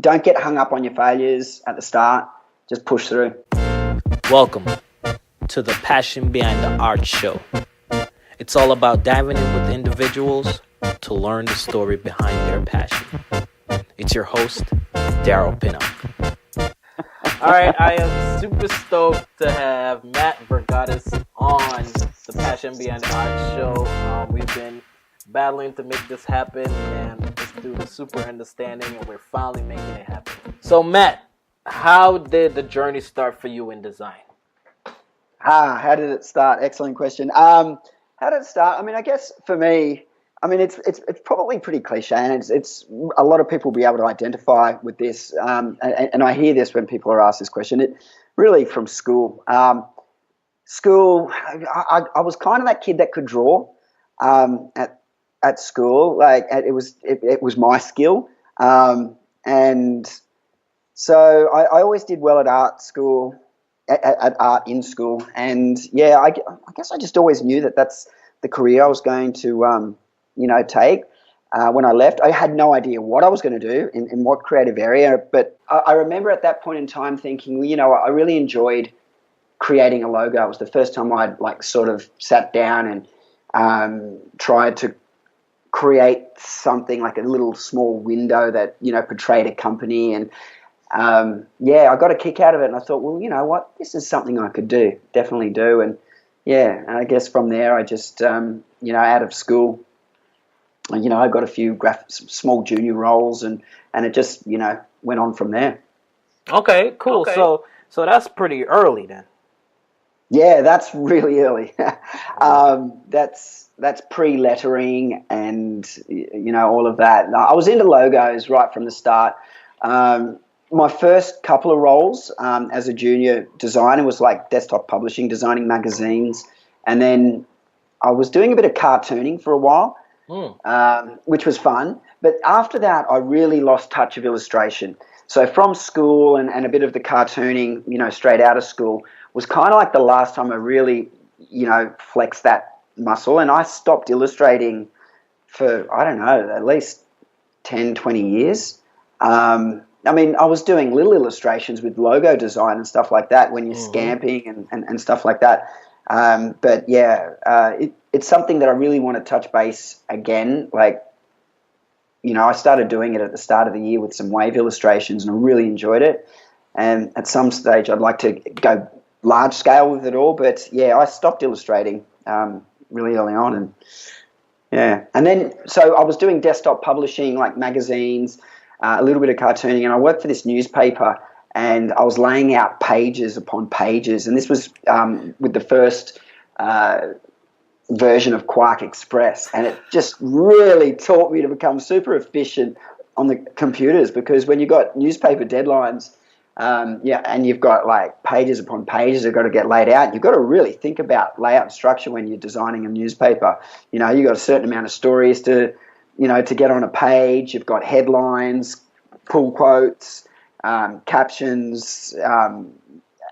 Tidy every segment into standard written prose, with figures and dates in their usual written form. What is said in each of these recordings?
don't get hung up on your failures at the start. Just push through. Welcome to the Passion Behind the Art Show. It's all about diving in with individuals to learn the story behind their passion. It's your host, Daryl Pinnock. All right, I am super stoked to have Matt Vergotis on the Passion Behind the Art Show. We've been battling to make this happen, and this dude is super understanding, and we're finally making it happen. So, Matt, how did the journey start for you in design? How did it start? Excellent question. How did it start? I mean, I guess for me, I mean, it's probably pretty cliche, and it's a lot of people will be able to identify with this. And I hear this when people are asked this question. It really from school. School, I was kind of that kid that could draw at school. Like it was my skill, and so I always did well at art school. At art in school, and yeah, I guess I just always knew that that's the career I was going to take. When I left, I had no idea what I was going to do in what creative area, but I remember at that point in time thinking, well, I really enjoyed creating a logo. It was the first time I'd sort of sat down and tried to create something like a little small window that portrayed a company, and I got a kick out of it, and I thought, well, you know what, this is something I could definitely do, and and I guess from there I just out of school, I got a few small junior roles, and it just went on from there. Okay, cool. Okay. So that's pretty early then. Yeah, that's really early. That's pre-lettering and all of that. I was into logos right from the start. My first couple of roles as a junior designer was like desktop publishing, designing magazines, and then I was doing a bit of cartooning for a while, which was fun. But after that, I really lost touch of illustration. So from school and a bit of the cartooning, straight out of school, was kind of like the last time I really, flexed that muscle. And I stopped illustrating for, I don't know, at least 10, 20 years. I mean, I was doing little illustrations with logo design and stuff like that when you're scamping and stuff like that. But yeah, it's something that I really want to touch base again. I started doing it at the start of the year with some wave illustrations, and I really enjoyed it. And at some stage, I'd like to go large scale with it all. But yeah, I stopped illustrating really early on, and yeah. And then, so I was doing desktop publishing, like magazines, a little bit of cartooning, and I worked for this newspaper, and I was laying out pages upon pages, and this was with the first version of Quark Express, and it just really taught me to become super efficient on the computers, because when you've got newspaper deadlines, and you've got like pages upon pages that have got to get laid out, you've got to really think about layout and structure when you're designing a newspaper. You've got a certain amount of stories to get on a page. You've got headlines, pull quotes, captions,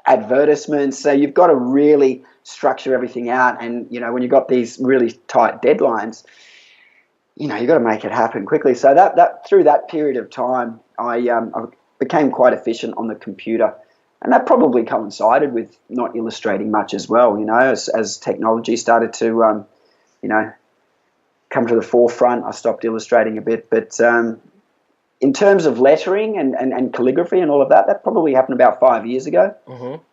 advertisements. So you've got to really structure everything out. And, when you've got these really tight deadlines, you've got to make it happen quickly. So that through that period of time, I became quite efficient on the computer. And that probably coincided with not illustrating much as well, as technology started to, come to the forefront. I stopped illustrating a bit, but in terms of lettering and calligraphy and all of that, that probably happened about 5 years ago,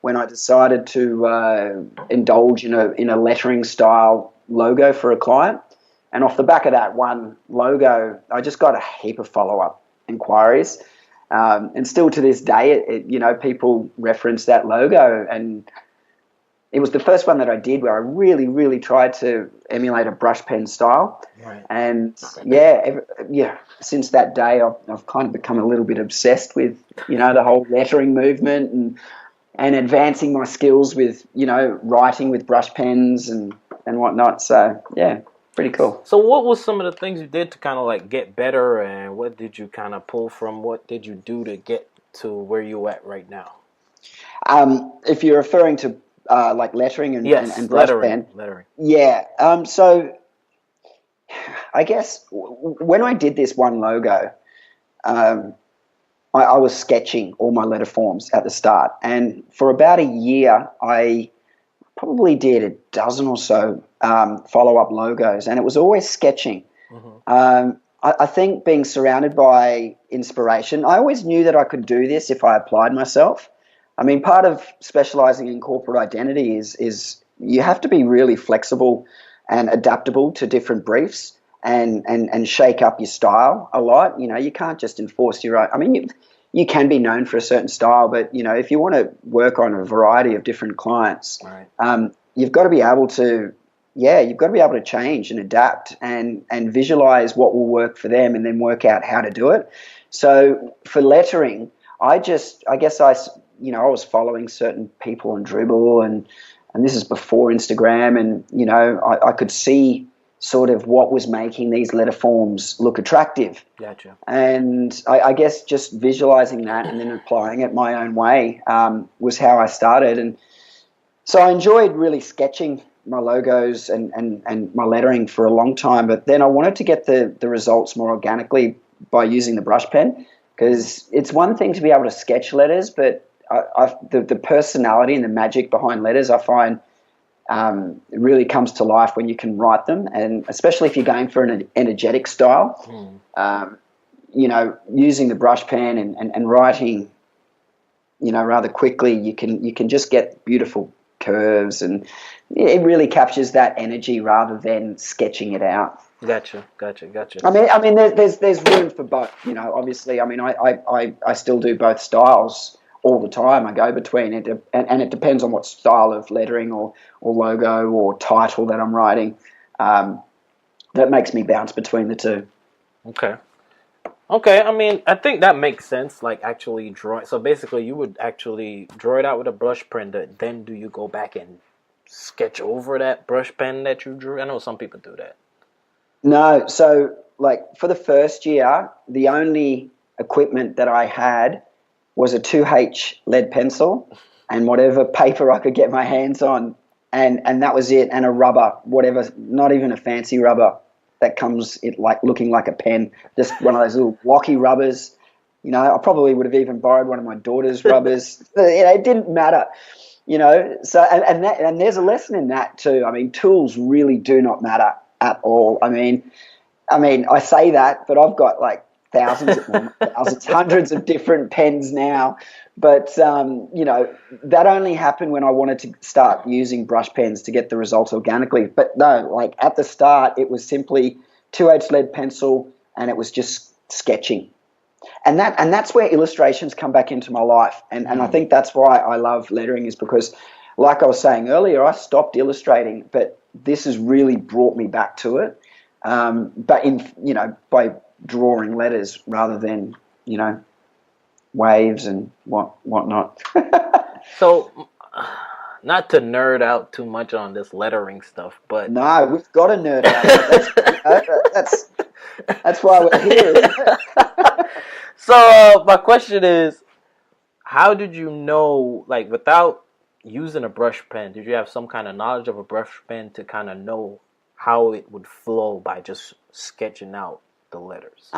when I decided to indulge in a lettering style logo for a client. And off the back of that one logo, I just got a heap of follow-up inquiries, and still to this day, people reference that logo. And it was the first one that I did where I really, really tried to emulate a brush pen style. Right. And since that day, I've kind of become a little bit obsessed with, the whole lettering movement and advancing my skills with, writing with brush pens and whatnot. So, yeah, pretty cool. So what was some of the things you did to kind of get better, and what did you kind of pull from? What did you do to get to where you're at right now? If you're referring to lettering and brush pen. Lettering. Yeah. So I guess when I did this one logo, I was sketching all my letter forms at the start. And for about a year, I probably did a dozen or so follow-up logos, and it was always sketching. I think being surrounded by inspiration, I always knew that I could do this if I applied myself. I mean, part of specializing in corporate identity is you have to be really flexible and adaptable to different briefs and shake up your style a lot. You know, you can't just enforce your own. I mean, you can be known for a certain style, but, you know, if you want to work on a variety of different clients, Right. You've got to be able to, you've got to be able to change and adapt and visualize what will work for them and then work out how to do it. So for lettering, I was following certain people on Dribble and this is before Instagram, and, you know, I could see sort of what was making these letter forms look attractive. Gotcha. And I guess just visualizing that and then applying it my own way was how I started. And so I enjoyed really sketching my logos and my lettering for a long time, but then I wanted to get the results more organically by using the brush pen, because it's one thing to be able to sketch letters, but the personality and the magic behind letters, I find, it really comes to life when you can write them, and especially if you're going for an energetic style. You know, using the brush pen and writing, you know, rather quickly, you can just get beautiful curves, and it really captures that energy rather than sketching it out. Gotcha. I mean, there's room for both. You know, obviously, I mean, I still do both styles all the time. I go between it, and it depends on what style of lettering or logo or title that I'm writing. That makes me bounce between the two. Okay. I mean, I think that makes sense. Like actually draw. So basically, you would actually draw it out with a brush pen. Then do you go back and sketch over that brush pen that you drew? I know some people do that. No. So like for the first year, the only equipment that I had was a 2H lead pencil and whatever paper I could get my hands on, and that was it, and a rubber, whatever, not even a fancy rubber that comes it like looking like a pen, just one of those little blocky rubbers. You know, I probably would have even borrowed one of my daughter's rubbers. You know, it didn't matter. You know, so and there's a lesson in that too. I mean, tools really do not matter at all. I mean, I say that, but I've got like hundreds of different pens now. But, you know, that only happened when I wanted to start using brush pens to get the results organically. But no, like at the start, it was simply 2H lead pencil, and it was just sketching. And that's where illustrations come back into my life. And I think that's why I love lettering, is because, like I was saying earlier, I stopped illustrating, but this has really brought me back to it. But by drawing letters rather than, you know, waves and whatnot. So, not to nerd out too much on this lettering stuff, but no, we've got to nerd out. That's why we're here. Isn't it? So my question is, how did you know, like, without using a brush pen, did you have some kind of knowledge of a brush pen to kind of know how it would flow by just sketching out the letters?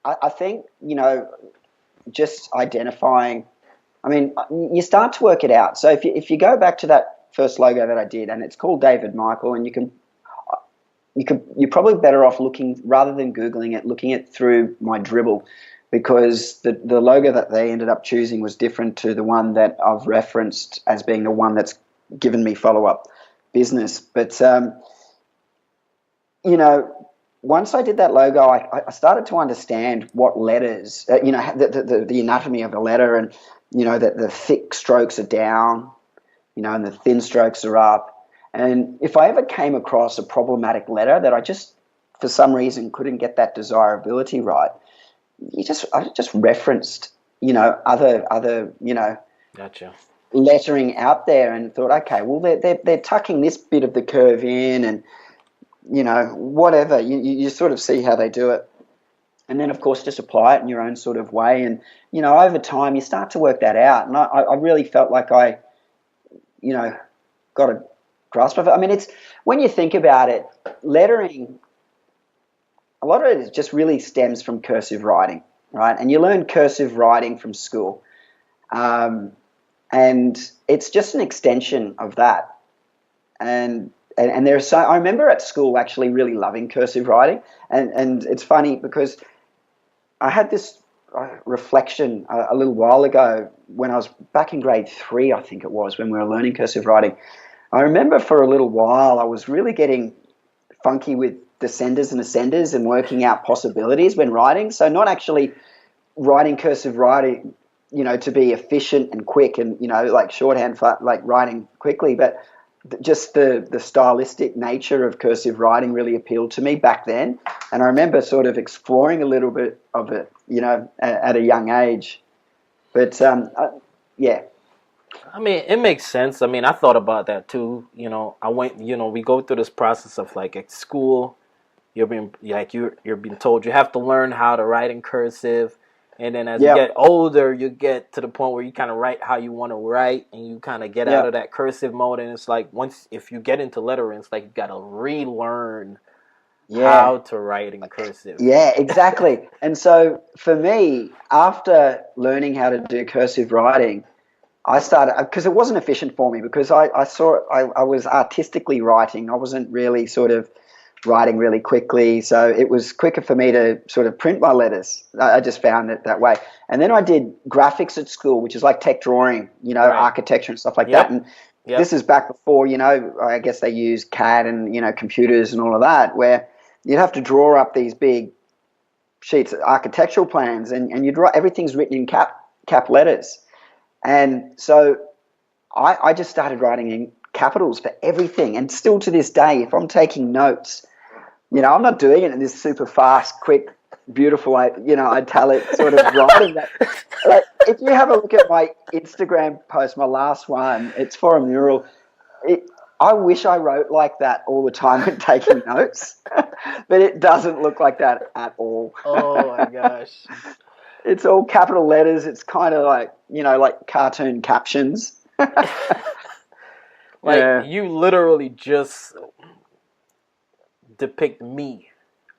I think, you know, just identifying, I mean, you start to work it out. So if you go back to that first logo that I did, and it's called David Michael, and you're probably better off looking, rather than Googling it, looking it through my Dribble, because the logo that they ended up choosing was different to the one that I've referenced as being the one that's given me follow-up business. But, you know, once I did that logo, I started to understand what letters, you know, the anatomy of a letter, and, you know, that the thick strokes are down, you know, and the thin strokes are up. And if I ever came across a problematic letter that I just, for some reason, couldn't get that desirability right, I just referenced, you know, other, you know, Gotcha. lettering out there, and thought, okay, well, they're tucking this bit of the curve in, and, you know, whatever. You sort of see how they do it. And then, of course, just apply it in your own sort of way. And, you know, over time, you start to work that out. And I really felt like I, you know, got a grasp of it. I mean, it's, when you think about it, lettering, a lot of it just really stems from cursive writing, right? And you learn cursive writing from school. And it's just an extension of that. And there's so, I remember at school actually really loving cursive writing. And it's funny because I had this reflection a little while ago when I was back in grade 3, I think it was, when we were learning cursive writing. I remember for a little while I was really getting funky with descenders and ascenders and working out possibilities when writing. So not actually writing cursive writing, to be efficient and quick and, like shorthand for like writing quickly, but just the stylistic nature of cursive writing really appealed to me back then. And I remember sort of exploring a little bit of it, at a young age. But, yeah. I mean, it makes sense. I mean, I thought about that too. I went, we go through this process of like at school, you're being told you have to learn how to write in cursive. And then as you get older, you get to the point where you kind of write how you want to write, and you kind of get out of that cursive mode. And it's like if you get into lettering, it's like you got to relearn how to write in cursive. Yeah, exactly. And so for me, after learning how to do cursive writing, I started, because it wasn't efficient for me, because I was artistically writing. I wasn't really sort of writing really quickly, so it was quicker for me to sort of print my letters. I just found it that way. And then I did graphics at school, which is like tech drawing, architecture and stuff like that. And this is back before, I guess they use CAD and, computers and all of that, where you'd have to draw up these big sheets of architectural plans, and you'd write, everything's written in cap letters. And so I just started writing in capitals for everything. And still to this day, if I'm taking notes, I'm not doing it in this super fast, quick, beautiful, italic sort of writing. Like, if you have a look at my Instagram post, my last one, it's for a mural. I wish I wrote like that all the time when taking notes, but it doesn't look like that at all. Oh my gosh. It's all capital letters. It's kind of like, like cartoon captions. You literally just depict me.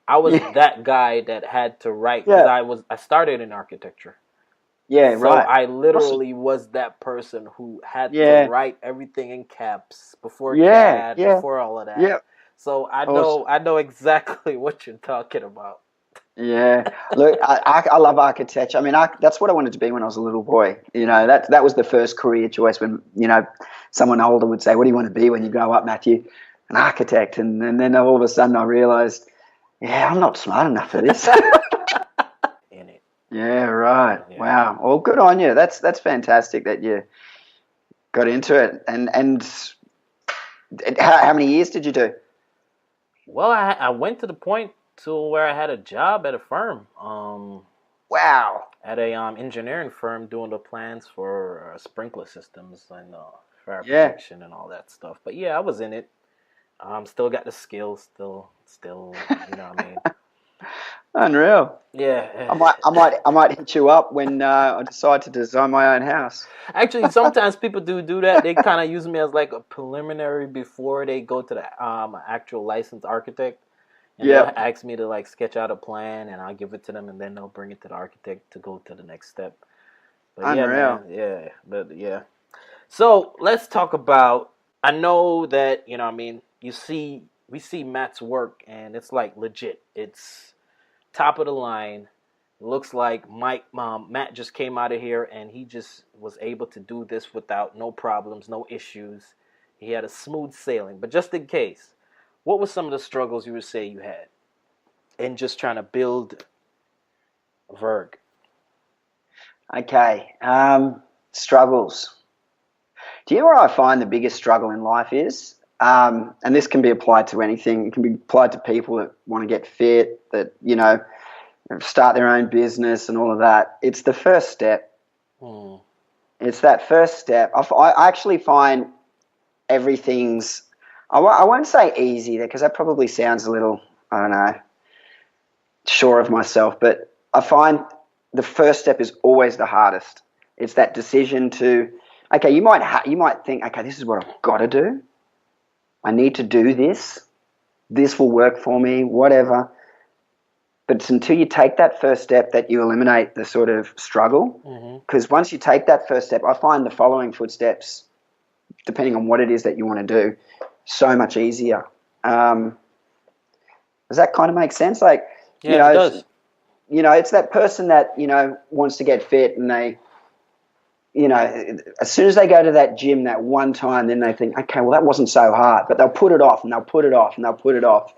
I was that guy that had to write because I started in architecture. Yeah, so I literally was that person who had to write everything in caps before CAD, before all of that. Yeah. So I know exactly what you're talking about. Yeah, look, I love architecture. I mean, that's what I wanted to be when I was a little boy. That was the first career choice. When someone older would say, "What do you want to be when you grow up, Matthew?" An architect. And then all of a sudden I realised, I'm not smart enough for this. In it. Yeah, right. Yeah. Wow. Well, good on you. That's fantastic that you got into it. And how many years did you do? Well, I went to the point to where I had a job at a firm. Wow. At a engineering firm doing the plans for sprinkler systems and fire protection and all that stuff. But I was in it. Still got the skills. Still, you know what I mean. Unreal. Yeah. I might hit you up when I decide to design my own house. Actually, sometimes people do that. They kind of use me as like a preliminary before they go to the actual licensed architect. And they'll ask me to like sketch out a plan, and I'll give it to them, and then they'll bring it to the architect to go to the next step. But Unreal. So let's talk about. I know that we see Matt's work, and it's like legit. It's top of the line. It looks like Matt just came out of here, and he just was able to do this without no problems, no issues. He had a smooth sailing. But just in case, what were some of the struggles you would say you had in just trying to build Verg? Okay, struggles. Do you know where I find the biggest struggle in life is? And this can be applied to anything. It can be applied to people that want to get fit, that, start their own business and all of that. It's the first step. It's that first step. I actually find everything's, I won't say easy there because that probably sounds a little, I don't know, sure of myself, but I find the first step is always the hardest. It's that decision to, okay, you might think, okay, this is what I've got to do. I need to do this. This will work for me, whatever. But it's until you take that first step that you eliminate the sort of struggle. Because once you take that first step, I find the following footsteps, depending on what it is that you want to do, so much easier. Does that kind of make sense? Like, Yeah, it does. It's that person that, wants to get fit, and they, as soon as they go to that gym that one time, then they think, okay, well, that wasn't so hard. But they'll put it off, and they'll put it off, and they'll put it off.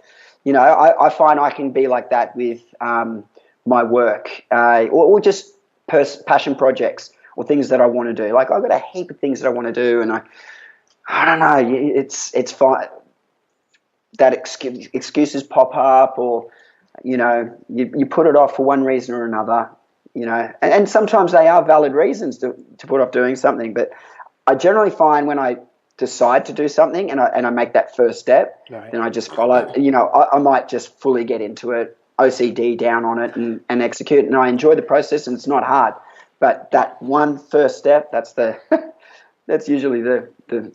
I find I can be like that with my work, or just passion projects or things that I want to do. Like, I've got a heap of things that I want to do, and I don't know, it's fine that excuses pop up, or you put it off for one reason or another, and sometimes they are valid reasons to put off doing something. But I generally find when I decide to do something and I make that first step, Right. then I just follow. I might just fully get into it, OCD down on it, and execute. And I enjoy the process, and it's not hard. But that one first step, that's that's usually the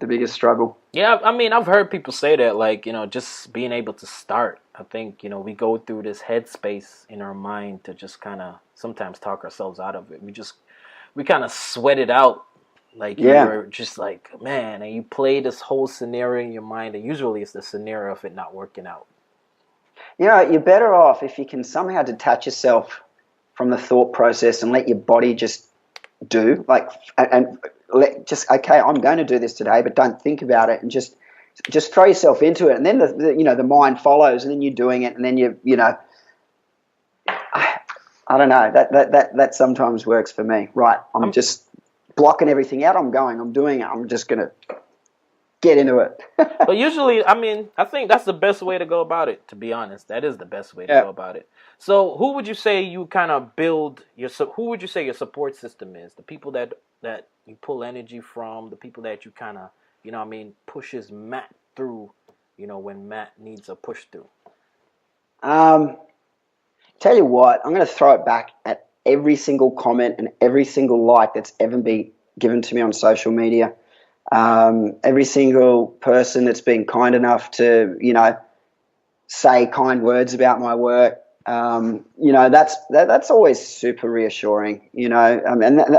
biggest struggle. Yeah, I mean, I've heard people say that, like, just being able to start. I think, we go through this headspace in our mind to just kind of sometimes talk ourselves out of it. We kind of sweat it out. Like, you're just like, man, and you play this whole scenario in your mind, and usually it's the scenario of it not working out. You're better off if you can somehow detach yourself from the thought process and let your body just do, like, and okay, I'm going to do this today, but don't think about it, and just throw yourself into it. And then the mind follows, and then you're doing it, and then I don't know, that sometimes works for me. Right, I'm just blocking everything out. I'm doing it. I'm just going to get into it. But usually, I mean, I think that's the best way to go about it, to be honest. That is the best way to go about it. So who would you say you kind of build who would you say your support system is? The people that you pull energy from, the people that you kind of, pushes Matt through, when Matt needs a push through? Tell you what, I'm going to throw it back at every single comment and every single like that's ever been given to me on social media. Every single person that's been kind enough to, say kind words about my work. That's always super reassuring, and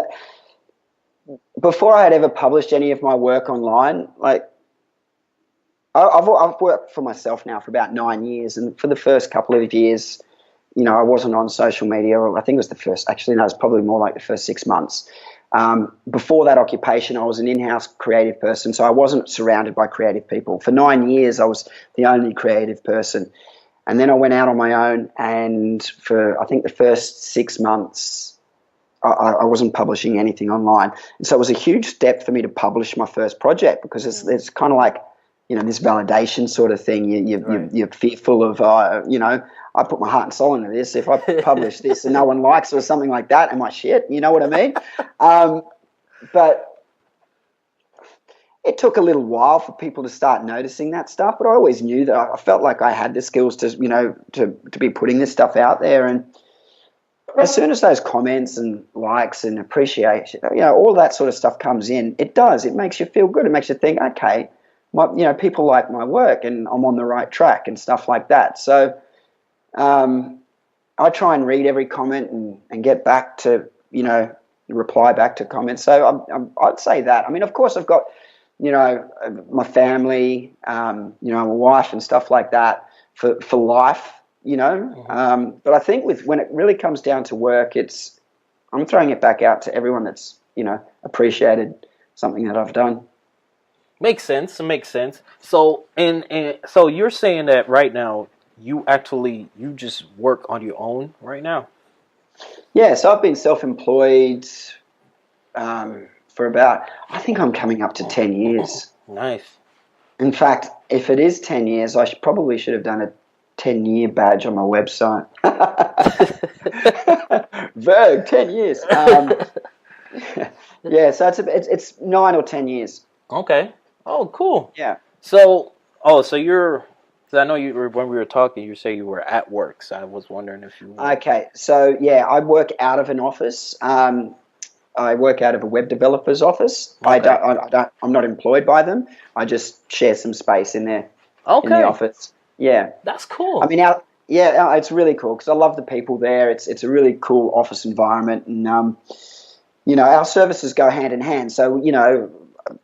before I had ever published any of my work online, like, I've worked for myself now for about 9 years, and for the first couple of years, I wasn't on social media. Or I think it was probably more like the first 6 months. Before that occupation, I was an in-house creative person, so I wasn't surrounded by creative people. For 9 years, I was the only creative person. And then I went out on my own, and for, I think, the first 6 months, I wasn't publishing anything online. And so it was a huge step for me to publish my first project, because it's kind of like, this validation sort of thing. You're fearful of, I put my heart and soul into this. If I publish this and no one likes it or something like that, am I shit? You know what I mean? But it took a little while for people to start noticing that stuff. But I always knew that I felt like I had the skills to, to be putting this stuff out there. And as soon as those comments and likes and appreciation, all that sort of stuff comes in, it makes you feel good. It makes you think, okay, people like my work and I'm on the right track and stuff like that. So I try and read every comment and get back to, reply back to comments. So I'd say that. I mean, of course, I've got, my family, my wife and stuff like that for life, But I think when it really comes down to work, I'm throwing it back out to everyone that's, appreciated something that I've done. Makes sense. It makes sense. So, so you're saying that right now you just work on your own right now? Yeah. So I've been self-employed for about, I think I'm coming up to 10 years. Nice. In fact, if it is 10 years, I probably should have done a 10-year badge on my website. Verg, 10 years. Yeah. So it's 9 or 10 years. Okay. Oh, cool. Yeah. So you're, because I know when we were talking, you say you were at work. So I was wondering if you were. Okay. So, yeah, I work out of an office. I work out of a web developer's office. Okay. I'm not employed by them. I just share some space in there. Okay. In the office. Yeah. That's cool. I mean, Yeah, it's really cool because I love the people there. It's a really cool office environment, and our services go hand in hand. So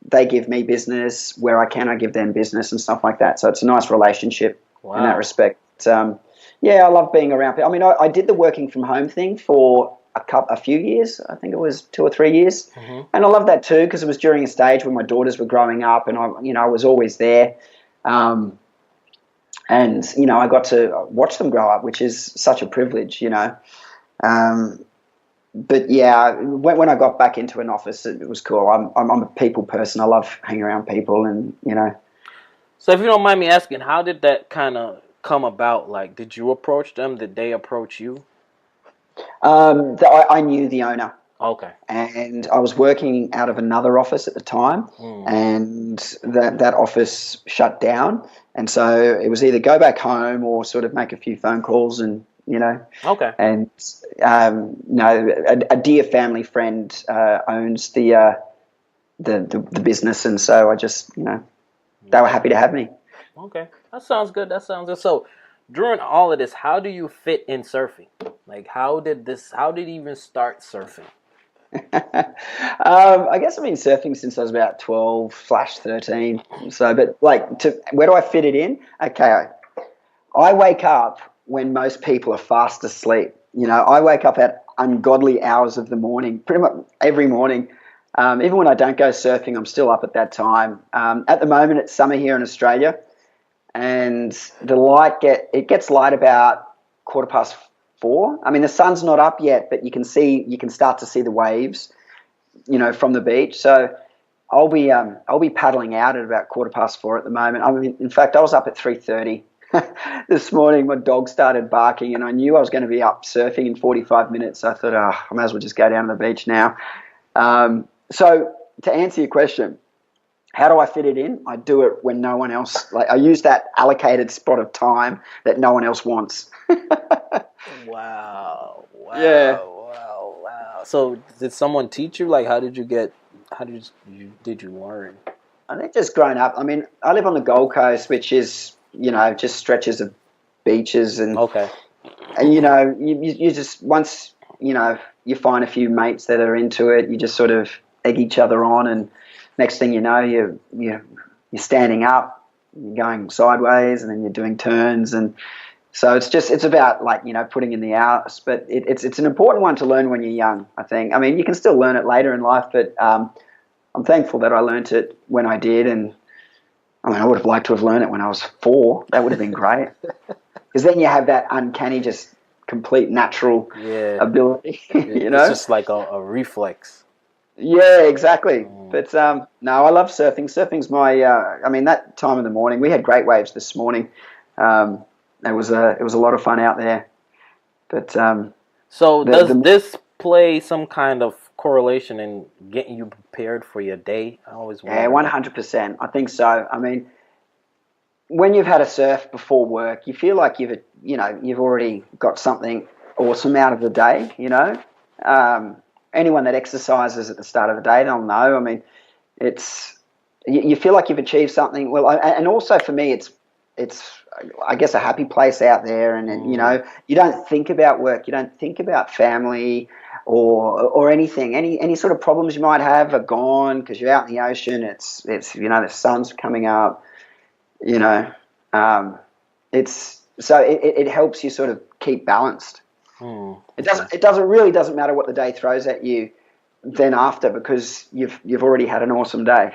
they give me business where I can. I give them business and stuff like that. So it's a nice relationship in that respect. Yeah, I love being around people. I mean, I did the working from home thing for a few years. I think it was 2 or 3 years, and I love that too because it was during a stage when my daughters were growing up, and I was always there. And I got to watch them grow up, which is such a privilege. But yeah, when I got back into an office, it was cool. I'm a people person. I love hanging around people, and So if you don't mind me asking, how did that kind of come about? Like, did you approach them? Did they approach you? I knew the owner. Okay. And I was working out of another office at the time, and that office shut down. And so it was either go back home or sort of make a few phone calls and, Okay. And, a dear family friend owns the business. And so I just, they were happy to have me. Okay. That sounds good. So during all of this, how do you fit in surfing? Like, how did you even start surfing? I guess I've been surfing since I was about 12/13. So, but where do I fit it in? Okay, I wake up when most people are fast asleep. I wake up at ungodly hours of the morning, pretty much every morning. Even when I don't go surfing, I'm still up at that time. At the moment, it's summer here in Australia, and it gets light about 4:15. I mean, the sun's not up yet, but you can start to see the waves, from the beach. So I'll be paddling out at about 4:15 at the moment. I mean, in fact, I was up at 3:30 this morning. My dog started barking, and I knew I was going to be up surfing in 45 minutes. So I thought, I might as well just go down to the beach now. So to answer your question, how do I fit it in? I do it when no one else. I use that allocated spot of time that no one else wants. Wow. Yeah. Wow. So did someone teach you? Like, how did you learn? I think just growing up. I mean, I live on the Gold Coast, which is, just stretches of beaches. And, okay. And, you just, once, you find a few mates that are into it, you just sort of egg each other on. And next thing you know, you're standing up, you're going sideways, and then you're doing turns. And so it's about putting in the hours, but it's an important one to learn when you're young, I think. I mean, you can still learn it later in life, but I'm thankful that I learned it when I did. And I mean, I would have liked to have learned it when I was 4. That would have been great, because then you have that uncanny, just complete natural ability. It's just like a reflex. Yeah, exactly. But no, I love surfing. Surfing's my. I mean, that time of the morning, we had great waves this morning. It was a lot of fun out there. But so does this play some kind of correlation in getting you prepared for your day? I always wonder. Yeah, 100%. I think so. I mean, when you've had a surf before work, you feel like you've already got something awesome out of the day. Anyone that exercises at the start of the day, they'll know. I mean, you feel like you've achieved something. Well, and also for me, it's I guess a happy place out there, and you don't think about work, you don't think about family or anything. Any sort of problems you might have are gone because you're out in the ocean. It's the sun's coming up. It helps you sort of keep balanced. It doesn't matter what the day throws at you then after, because you've already had an awesome day.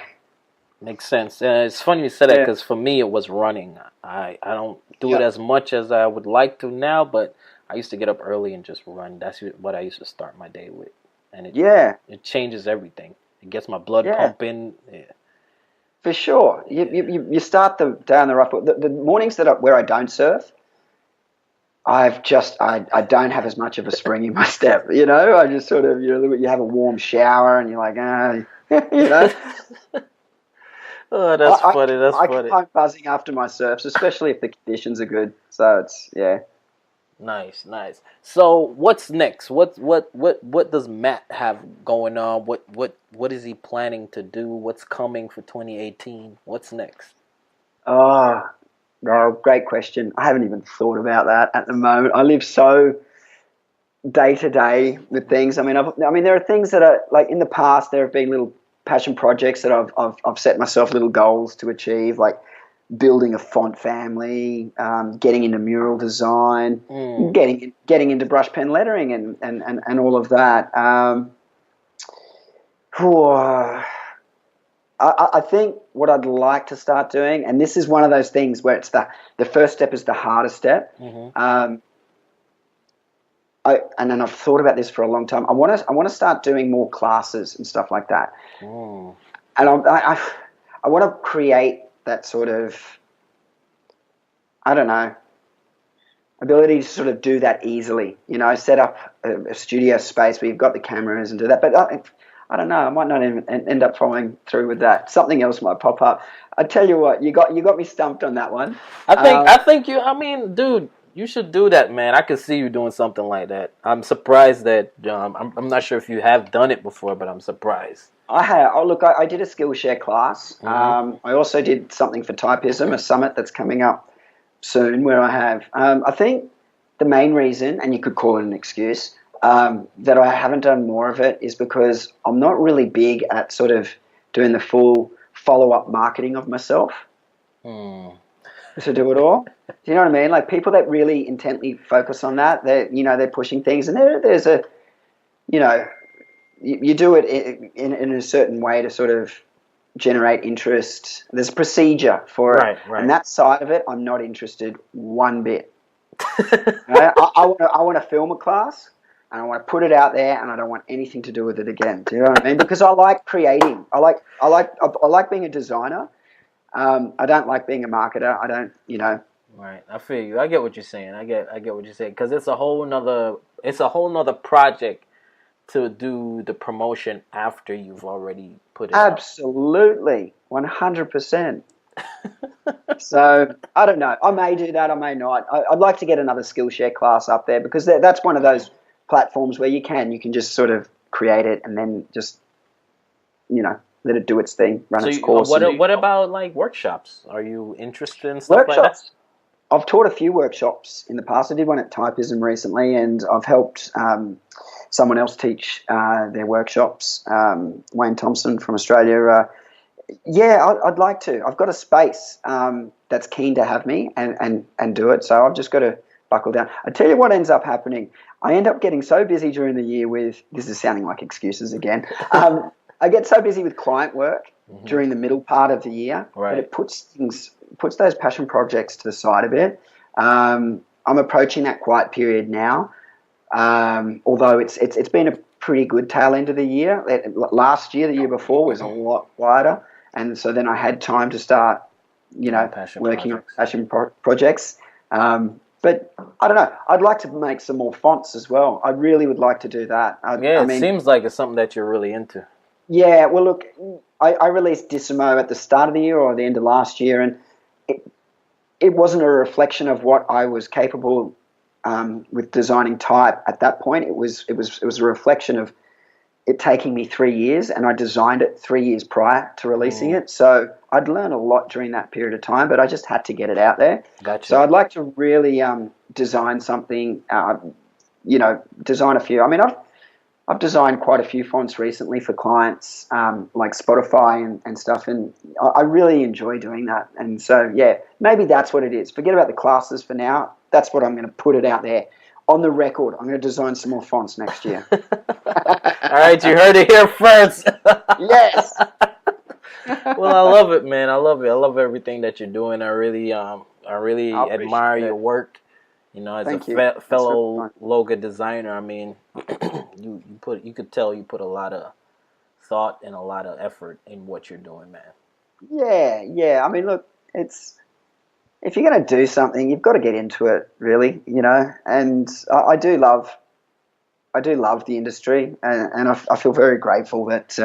Makes sense. It's funny you said that, because for me it was running. I don't do it as much as I would like to now, but I used to get up early and just run. That's what I used to start my day with, and it changes everything. It gets my blood pumping. Yeah. For sure. You start the day on the right foot. The mornings where I don't surf, I don't have as much of a spring in my step. I just sort of you have a warm shower and you're like Oh, that's funny. I keep on buzzing after my surfs, especially if the conditions are good. So it's Nice. So what's next? What does Matt have going on? What is he planning to do? What's coming for 2018? What's next? Oh, great question. I haven't even thought about that at the moment. I live so day to day with things. I mean, there are things that are like in the past. There have been little passion projects that I've set myself little goals to achieve, like building a font family, getting into mural design, getting into brush pen lettering, and all of that. I think what I'd like to start doing, and this is one of those things where it's the first step is the hardest step. And then I've thought about this for a long time. I want to start doing more classes and stuff like that. And I want to create that sort of, I don't know, ability to sort of do that easily. You know, set up a studio space where you've got the cameras and do that. But I don't know. I might not even end up following through with that. Something else might pop up. I tell you what, you got me stumped on that one. I think you. I mean, dude, you should do that, man. I could see you doing something like that. I'm surprised that I'm not sure if you have done it before, but I'm surprised. I have. Oh, look, I did a Skillshare class. I also did something for typism, a summit that's coming up soon, where I have. I think the main reason, and you could call it an excuse, that I haven't done more of it is because I'm not really big at sort of doing the full follow-up marketing of myself. To do it all. Do you know what I mean? Like people that really intently focus on that, they're pushing things, and there's a, you do it in a certain way to sort of generate interest. There's a procedure for it. Right. And that side of it, I'm not interested one bit. I want to film a class, and I want to put it out there, and I don't want anything to do with it again. Do you know what I mean? Because I like creating. I like being a designer. I don't like being a marketer. I don't, Right, I feel you. I get what you're saying. I get what you're saying because it's a whole nother project to do the promotion after you've already put it. Absolutely, 100%. So I don't know. I may do that. I may not. I'd like to get another Skillshare class up there because that's one of those platforms where you can just sort of create it and then just let it do its thing, run its course. What about like workshops? Are you interested in stuff like that? I've taught a few workshops in the past. I did one at Typism recently, and I've helped someone else teach their workshops. Wayne Thompson from Australia. I'd like to. I've got a space that's keen to have me and do it. So I've just got to buckle down. I tell you what ends up happening. I end up getting so busy during the year with. This is sounding like excuses again. I get so busy with client work during the middle part of the year that it puts those passion projects to the side a bit. I'm approaching that quiet period now, although it's been a pretty good tail end of the year. Last year, the year before, was a lot quieter, and so then I had time to start, working on passion projects. But I don't know. I'd like to make some more fonts as well. I really would like to do that. It seems like it's something that you're really into. Yeah, well, look, I released Dissimo at the start of the year or the end of last year, and it wasn't a reflection of what I was capable with designing type at that point. It was a reflection of it taking me 3 years, and I designed it 3 years prior to releasing it. So I'd learned a lot during that period of time, but I just had to get it out there. Gotcha. So I'd like to really design something, design a few. I mean, I've designed quite a few fonts recently for clients like Spotify and stuff, and I really enjoy doing that. And so, yeah, maybe that's what it is. Forget about the classes for now. That's what I'm going to put it out there. On the record, I'm going to design some more fonts next year. All right, you heard it here first. Yes. Well, I love it, man. I love it. I love everything that you're doing. I really admire your work. As a fellow logo designer, I mean, you could tell you put a lot of thought and a lot of effort in what you're doing, man. Yeah. I mean, look, if you're going to do something, you've got to get into it, really, And I do love the industry, and I feel very grateful that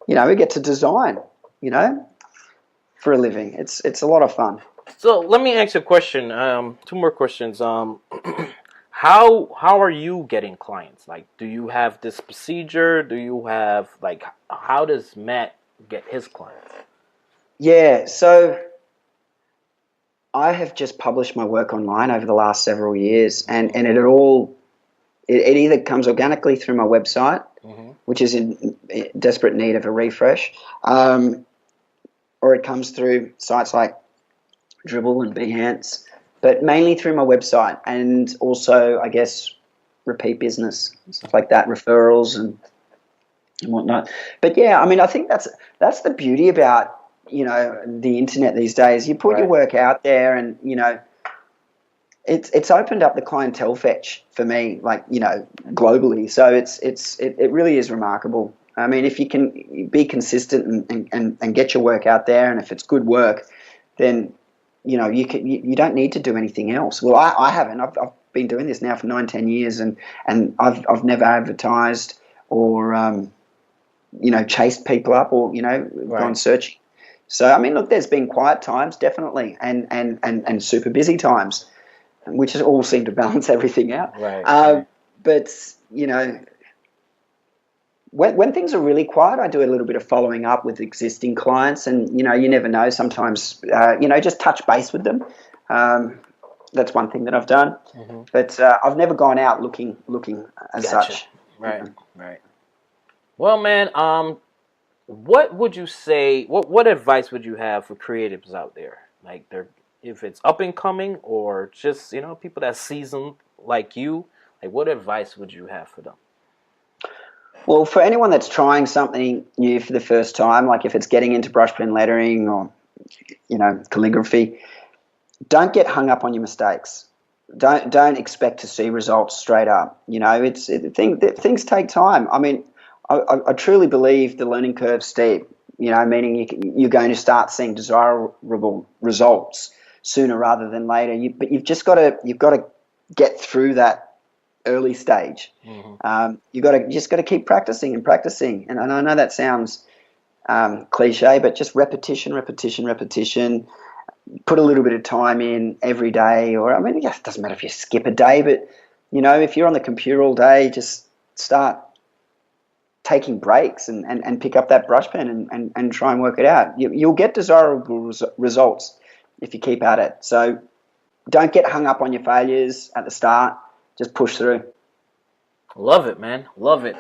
we get to design, for a living. It's a lot of fun. So let me ask you a question. 2 more questions. How are you getting clients? Like, do you have this procedure? Do you have how does Matt get his clients? Yeah. So I have just published my work online over the last several years, and it either comes organically through my website, which is in desperate need of a refresh, or it comes through sites like Dribble and Behance, but mainly through my website, and also, I guess, repeat business, stuff like that, referrals and whatnot. But yeah, I mean, I think that's the beauty about, the internet these days. You put your work out there, and it's opened up the clientele fetch for me, like, globally. So it really is remarkable. I mean, if you can be consistent and get your work out there, and if it's good work, then you don't need to do anything else. Well, I haven't. I've been doing this now for 9-10 years, and I've never advertised or chased people up or gone searching. So I mean, look, there's been quiet times, definitely, and super busy times, which has all seemed to balance everything out. Right. But when things are really quiet, I do a little bit of following up with existing clients, and you never know. Sometimes just touch base with them. That's one thing that I've done, but I've never gone out looking as such. Right. Well, man, what would you say? What advice would you have for creatives out there? Like, if it's up and coming, or just people that seasoned like you, like, what advice would you have for them? Well, for anyone that's trying something new for the first time, like if it's getting into brush pen lettering or calligraphy, don't get hung up on your mistakes. Don't expect to see results straight up. Things take time. I mean, I truly believe the learning curve's steep. Meaning you're going to start seeing desirable results sooner rather than later. But you've got to get through that early stage. You just got to keep practicing, and I know that sounds cliche, but just repetition. Put a little bit of time in every day, or I mean, it doesn't matter if you skip a day, but if you're on the computer all day, just start taking breaks and pick up that brush pen and try and work it out. You'll get desirable results if you keep at it. So don't get hung up on your failures at the start. Just push through. Love it, man. Love it.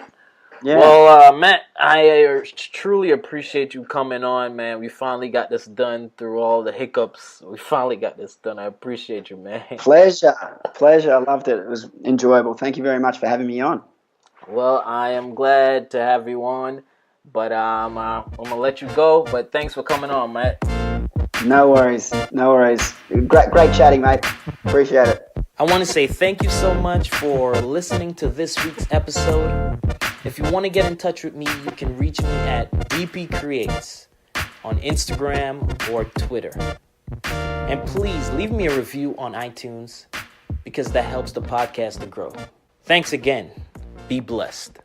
Yeah. Well, Matt, I truly appreciate you coming on, man. We finally got this done through all the hiccups. We finally got this done. I appreciate you, man. Pleasure. I loved it. It was enjoyable. Thank you very much for having me on. Well, I am glad to have you on, but I'm going to let you go. But thanks for coming on, Matt. No worries. Great chatting, mate. Appreciate it. I want to say thank you so much for listening to this week's episode. If you want to get in touch with me, you can reach me at DPCREATES on Instagram or Twitter. And please leave me a review on iTunes, because that helps the podcast to grow. Thanks again. Be blessed.